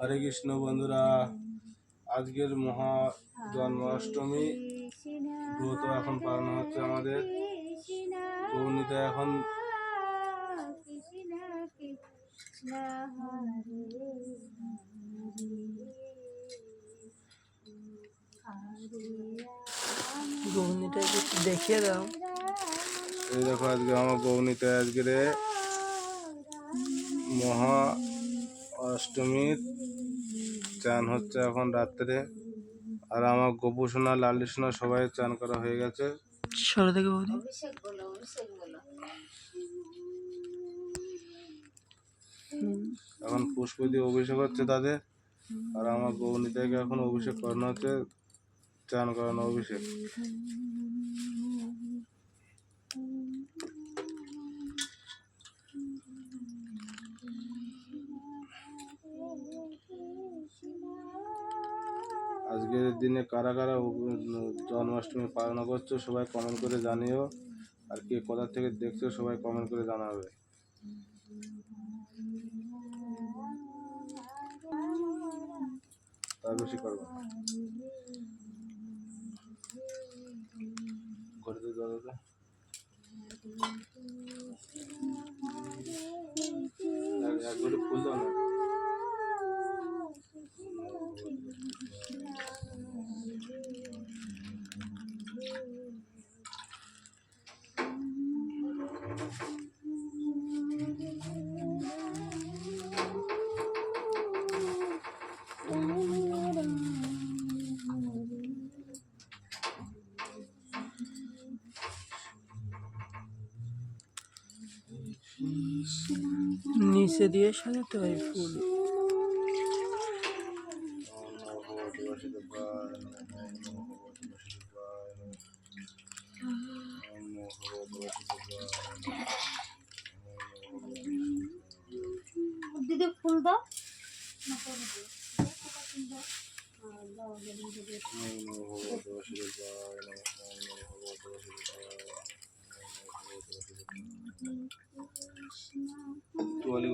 হরে কৃষ্ণ বন্ধুরা, আজকের মহা জন্মাষ্টমী ব্রত এখন পালন হচ্ছে আমাদের গৌনীতে। এখন গৌনীটা একটু দেখিয়ে দাও। এই দেখো, আজকে আমার গৌনীতে আজকের মহা অষ্টমীর চান হচ্ছে এখন রাত্রে। আর আমার গোপু সোনা, লালি সোনা সবাই চান করা হয়ে গেছে। এখন পুষ্প দিয়ে অভিষেক হচ্ছে তাদের। আর আমার গৌনীতাকে এখন অভিষেক করানো হচ্ছে, চান করানো অভিষেক। আজকের দিনে কারা কারা জন্মাষ্টমী পালন করছো সবাই কমেন্ট করে জানিও। আর কে কোথা থেকে দেখছো সবাই কমেন্ট করে জানাবে। তার বেশি করবো ঘরে দাদা এক ঘরে ফুল দাও না। নিচে দিয়ে সাজাতে হয় ফুল। দিদি ফুল দাও। তুয়ালি